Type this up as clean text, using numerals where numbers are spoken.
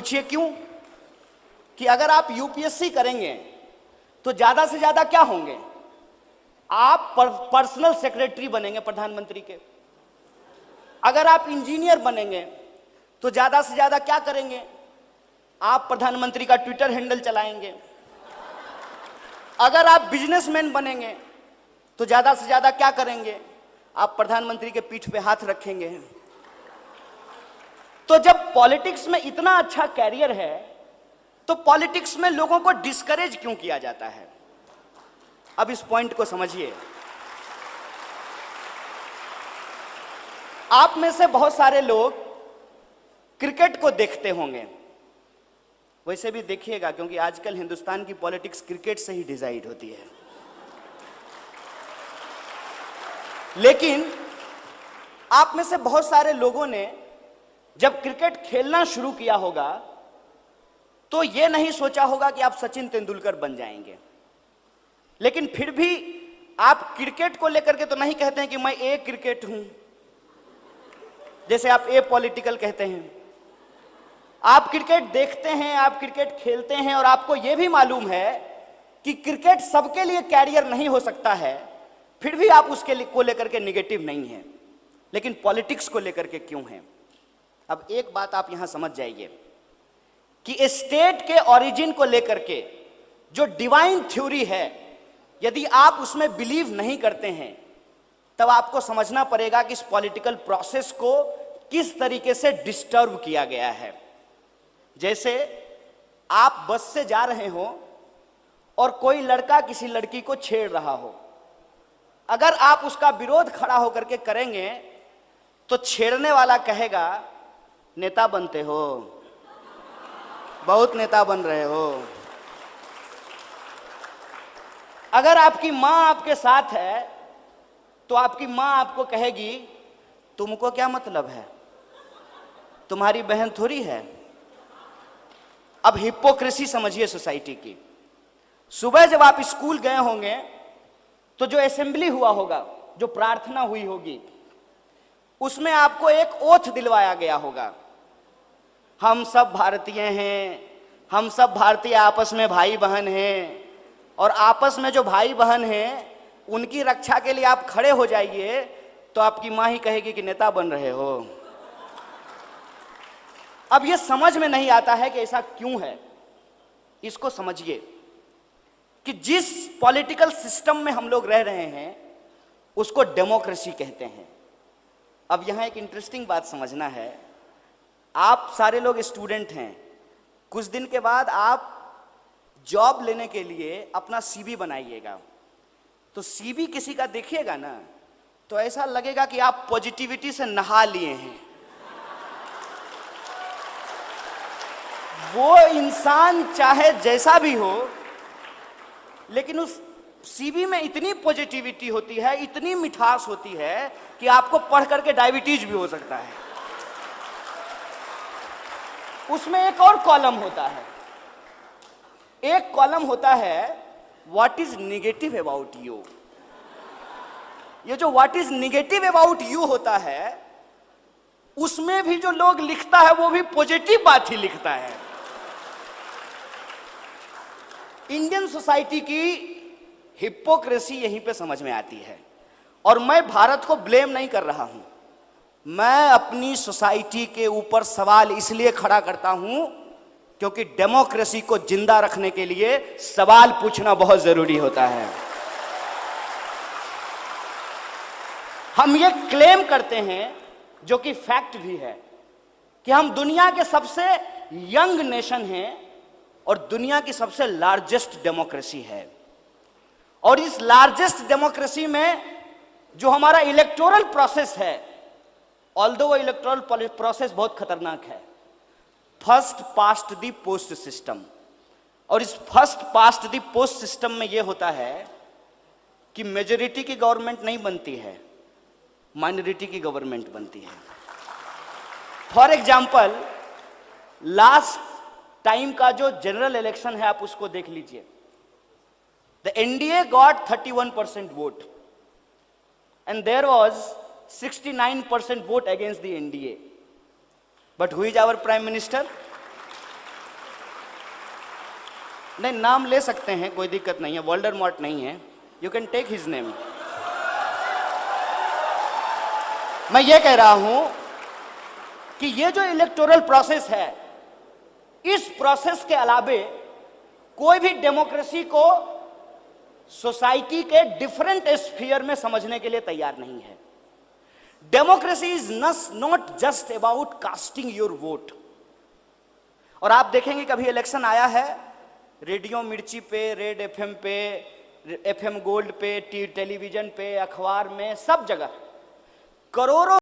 पूछिए क्यों? कि अगर आप यूपीएससी करेंगे तो ज्यादा से ज्यादा क्या होंगे? आप पर्सनल सेक्रेटरी बनेंगे प्रधानमंत्री के। अगर आप इंजीनियर बनेंगे तो ज्यादा से ज्यादा क्या करेंगे? आप प्रधानमंत्री का ट्विटर हैंडल चलाएंगे। अगर आप बिजनेसमैन बनेंगे तो ज्यादा से ज्यादा क्या करेंगे? आप प्रधानमंत्री के पीठ पे हाथ रखेंगे। तो जब पॉलिटिक्स में इतना अच्छा कैरियर है तो पॉलिटिक्स में लोगों को डिस्करेज क्यों किया जाता है? अब इस पॉइंट को समझिए। आप में से बहुत सारे लोग क्रिकेट को देखते होंगे, वैसे भी देखिएगा क्योंकि आजकल हिंदुस्तान की पॉलिटिक्स क्रिकेट से ही डिसाइड होती है। लेकिन आप में से बहुत सारे लोगों ने जब क्रिकेट खेलना शुरू किया होगा तो यह नहीं सोचा होगा कि आप सचिन तेंदुलकर बन जाएंगे। लेकिन फिर भी आप क्रिकेट को लेकर के तो नहीं कहते हैं कि मैं ए क्रिकेट हूं, जैसे आप ए पॉलिटिकल कहते हैं। आप क्रिकेट देखते हैं, आप क्रिकेट खेलते हैं और आपको यह भी मालूम है कि क्रिकेट सबके लिए कैरियर नहीं हो सकता है, फिर भी आप उसके को लेकर के निगेटिव नहीं है। लेकिन पॉलिटिक्स को लेकर के क्यों है? अब एक बात आप यहां समझ जाइए कि स्टेट के ओरिजिन को लेकर के जो डिवाइन थ्योरी है, यदि आप उसमें बिलीव नहीं करते हैं तब आपको समझना पड़ेगा कि इस पॉलिटिकल प्रोसेस को किस तरीके से डिस्टर्ब किया गया है। जैसे आप बस से जा रहे हो और कोई लड़का किसी लड़की को छेड़ रहा हो, अगर आप उसका विरोध खड़ा होकर के करेंगे तो छेड़ने वाला कहेगा नेता बनते हो, बहुत नेता बन रहे हो। अगर आपकी मां आपके साथ है तो आपकी मां आपको कहेगी तुमको क्या मतलब है, तुम्हारी बहन थोड़ी है। अब हिपोक्रेसी समझिए सोसाइटी की। सुबह जब आप स्कूल गए होंगे तो जो असेंबली हुआ होगा, जो प्रार्थना हुई होगी, उसमें आपको एक ओथ दिलवाया गया होगा, हम सब भारतीय हैं, हम सब भारतीय आपस में भाई बहन हैं और आपस में जो भाई बहन हैं उनकी रक्षा के लिए आप खड़े हो जाइए। तो आपकी मां ही कहेगी कि नेता बन रहे हो। अब यह समझ में नहीं आता है कि ऐसा क्यों है। इसको समझिए कि जिस पॉलिटिकल सिस्टम में हम लोग रह रहे हैं उसको डेमोक्रेसी कहते हैं। अब यहां एक इंटरेस्टिंग बात समझना है। आप सारे लोग स्टूडेंट हैं, कुछ दिन के बाद आप जॉब लेने के लिए अपना सीवी बनाइएगा। तो सीवी किसी का देखिएगा ना तो ऐसा लगेगा कि आप पॉजिटिविटी से नहा लिए हैं। वो इंसान चाहे जैसा भी हो, लेकिन उस सीवी में इतनी पॉजिटिविटी होती है, इतनी मिठास होती है कि आपको पढ़ करके डायबिटीज भी हो सकता है। उसमें एक और कॉलम होता है, एक कॉलम होता है what is negative about you. ये जो what is negative about you होता है उसमें भी जो लोग लिखता है वो भी पॉजिटिव बात ही लिखता है। इंडियन सोसाइटी की हिपोक्रेसी यहीं पे समझ में आती है। और मैं भारत को ब्लेम नहीं कर रहा हूं, मैं अपनी सोसाइटी के ऊपर सवाल इसलिए खड़ा करता हूं क्योंकि डेमोक्रेसी को जिंदा रखने के लिए सवाल पूछना बहुत जरूरी होता है। हम ये क्लेम करते हैं, जो कि फैक्ट भी है, कि हम दुनिया के सबसे यंग नेशन हैं और दुनिया की सबसे लार्जेस्ट डेमोक्रेसी है। और इस लार्जेस्ट डेमोक्रेसी में जो हमारा इलेक्टोरल प्रोसेस है, ऑल्दो वो इलेक्टोरल प्रोसेस बहुत खतरनाक है, first past the post system. और इस first past the post system में यह होता है कि मेजॉरिटी की गवर्नमेंट नहीं बनती है, माइनॉरिटी की गवर्नमेंट बनती है। फॉर एग्जाम्पल, लास्ट टाइम का जो जनरल इलेक्शन है आप उसको देख लीजिए। The NDA got 31% vote and there was 69% vote against the NDA. But who is our prime minister? नहीं, नाम ले सकते हैं, कोई दिक्कत नहीं है, वोल्डेमॉर्ट नहीं है, you can take his name. मैं ये कह रहा हूं कि ये जो इलेक्टोरल प्रोसेस है, इस प्रोसेस के अलावे कोई भी डेमोक्रेसी को सोसाइटी के डिफरेंट स्फीयर में समझने के लिए तैयार नहीं है। Democracy is not just about casting your vote. और आप देखेंगे कभी इलेक्शन आया है, रेडियो मिर्ची पे, रेड एफएम पे, एफएम गोल्ड पे, टेलीविजन पे, अखबार में, सब जगह करोड़ों